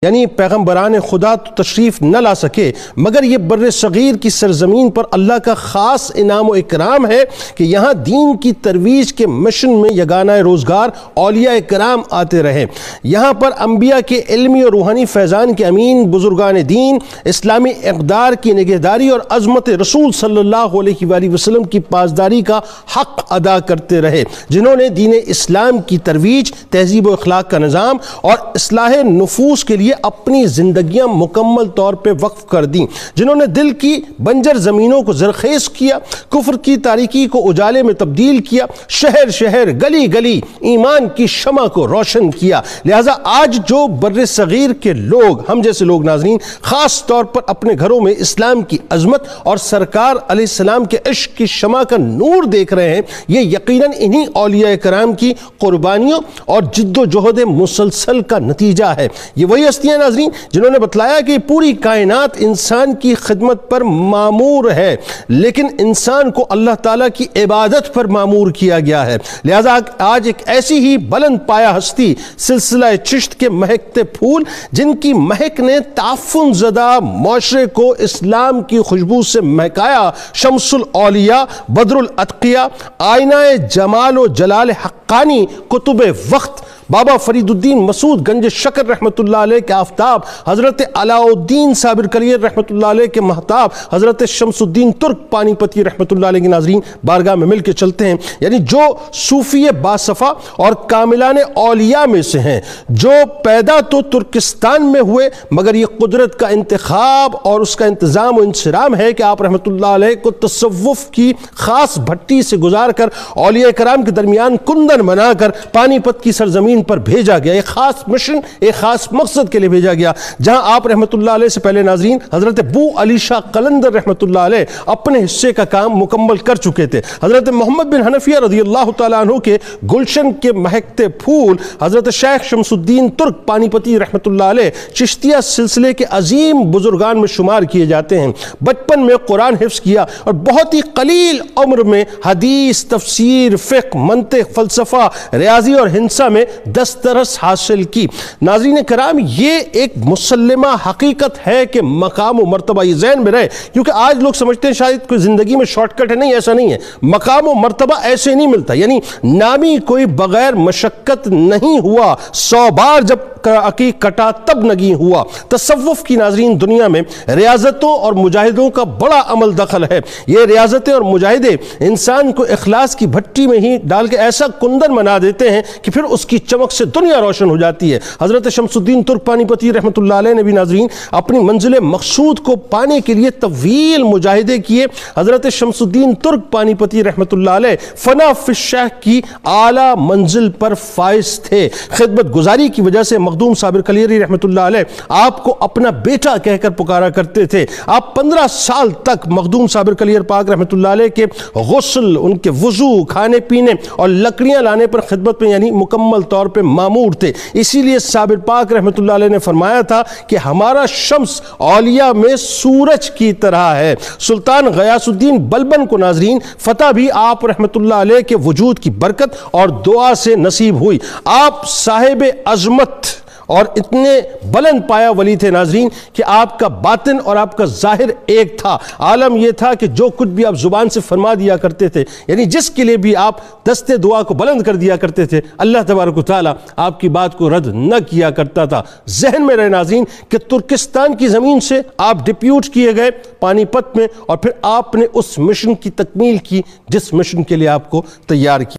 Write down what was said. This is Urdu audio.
یعنی پیغمبران خدا تو تشریف نہ لا سکے، مگر یہ بر صغیر کی سرزمین پر اللہ کا خاص انعام و اکرام ہے کہ یہاں دین کی ترویج کے مشن میں یگانہ روزگار اولیاء کرام آتے رہے۔ یہاں پر انبیاء کے علمی اور روحانی فیضان کے امین بزرگان دین اسلامی اقدار کی نگہداری اور عظمت رسول صلی اللہ علیہ وآلہ وسلم کی پاسداری کا حق ادا کرتے رہے، جنہوں نے دین اسلام کی ترویج، تہذیب و اخلاق کا نظام اور اصلاح نفوس کے لیے اپنی زندگیاں مکمل طور پہ وقف کر دیں، جنہوں نے دل کی بنجر زمینوں کو زرخیز کیا، کفر کی تاریکی کو اجالے میں تبدیل کیا، شہر شہر گلی گلی ایمان کی شمع کو روشن کیا۔ لہٰذا آج جو بر صغیر کے لوگ، ہم جیسے لوگ ناظرین، خاص طور پر اپنے گھروں میں اسلام کی عظمت اور سرکار علیہ السلام کے عشق کی شمع کا نور دیکھ رہے ہیں، یہ یقیناً انہی اولیاء کرام کی قربانیوں اور جد و جہد مسلسل کا نتیجہ ہے۔ یہ وہی ہستیاں ناظرین جنہوں نے بتلایا کہ پوری کائنات انسان کی خدمت پر معمور ہے، لیکن انسان کو اللہ تعالیٰ کی عبادت پر معمور کیا گیا ہے۔ لہٰذا آج ایک ایسی ہی بلند پایہ ہستی سلسلہ چشت کے مہکتے پھول، جن کی مہک نے تعفن زدہ معاشرے کو اسلام کی خوشبو سے مہکایا، شمس الاولیاء، بدر الاتقیاء، آئینہ جمال و جلال حقانی، قطب وقت، بابا فرید الدین مسعود گنج شکر رحمت اللہ علیہ کے آفتاب، حضرت علاء الدین صابر کلیر رحمت اللہ علیہ کے مہتاب، حضرت شمس الدین ترک پانی پتی رحمت اللہ علیہ کے ناظرین بارگاہ میں مل کے چلتے ہیں۔ یعنی جو صوفی باصفا اور کاملان اولیاء میں سے ہیں، جو پیدا تو ترکستان میں ہوئے، مگر یہ قدرت کا انتخاب اور اس کا انتظام و انصرام ہے کہ آپ رحمت اللہ علیہ کو تصوف کی خاص بھٹی سے گزار کر اولیاء کرام کے درمیان کندن بنا کر پانی پت کی سرزمین پر بھیجا گیا، ایک خاص مشن، ایک خاص مقصد کے لیے بھیجا گیا، جہاں آپ رحمت اللہ علیہ سے پہلے ناظرین حضرت بو علی شاہ قلندر رحمت اللہ علیہ اپنے حصے کا کام مکمل کر چکے تھے۔ حضرت محمد بن حنفیہ رضی اللہ تعالیٰ عنہ کے گلشن کے مہکتے پھول حضرت شیخ شمس الدین ترک پانی پتی رحمت اللہ علیہ چشتیہ سلسلے کے عظیم بزرگان میں شمار کیے جاتے ہیں۔ بچپن میں قرآن حفظ کیا اور بہت ہی قلیل عمر میں حدیث، تفسیر، فقہ، منطق، فلسفہ، ریاضی اور ہندسہ میں دسترس حاصل کی۔ ناظرین کرام، یہ ایک مسلمہ حقیقت ہے کہ مقام و مرتبہ، یہ ذہن میں رہے، کیونکہ آج لوگ سمجھتے ہیں شاید کوئی زندگی میں شارٹ کٹ ہے، نہیں، ایسا نہیں ہے۔ مقام و مرتبہ ایسے نہیں ملتا، یعنی نامی کوئی بغیر مشقت نہیں ہوا، 100 بار جب عقیق کٹا تب نگیں ہوا۔ تصوف کی ناظرین دنیا میں ریاضتوں اور مجاہدوں کا بڑا عمل دخل ہے۔ یہ ریاضتیں اور مجاہدے انسان کو اخلاص کی بھٹی میں ہی ڈال کے ایسا کندن بنا دیتے ہیں کہ پھر اس کی چمک سے دنیا روشن ہو جاتی ہے۔ حضرت شمس الدین ترک پانی پتی رحمت اللہ علیہ نے بھی ناظرین اپنی منزل مقصود کو پانے کے لیے طویل مجاہدے کیے۔ حضرت شمس الدین ترک پانی پتی رحمت اللہ علیہ فنا فی الشیخ کی اعلیٰ منزل پر فائز تھے۔ خدمت گزاری کی وجہ سے مخدوم صابر کلیری رحمت اللہ علیہ آپ کو اپنا بیٹا کہہ کر پکارا کرتے تھے۔ آپ 15 سال تک مخدوم صابر کلیر پاک رحمت اللہ علیہ کے غسل، ان کے وضو، کھانے پینے اور لکڑیاں لانے پر خدمت میں یعنی مکمل طور پہ مامور تھے۔ اسی لیے صابر پاک رحمت اللہ علیہ نے فرمایا تھا کہ ہمارا شمس اولیاء میں سورج کی طرح ہے۔ سلطان غیاث الدین بلبن کو ناظرین فتح بھی آپ رحمت اللہ علیہ کے وجود کی برکت اور دعا سے نصیب ہوئی۔ آپ صاحب عظمت اور اتنے بلند پایا ولی تھے ناظرین کہ آپ کا باطن اور آپ کا ظاہر ایک تھا۔ عالم یہ تھا کہ جو کچھ بھی آپ زبان سے فرما دیا کرتے تھے، یعنی جس کے لیے بھی آپ دست دعا کو بلند کر دیا کرتے تھے، اللہ تبارک و تعالیٰ آپ کی بات کو رد نہ کیا کرتا تھا۔ ذہن میں رہے ناظرین کہ ترکستان کی زمین سے آپ ڈپیوٹ کیے گئے پانی پت میں، اور پھر آپ نے اس مشن کی تکمیل کی جس مشن کے لیے آپ کو تیار کیا۔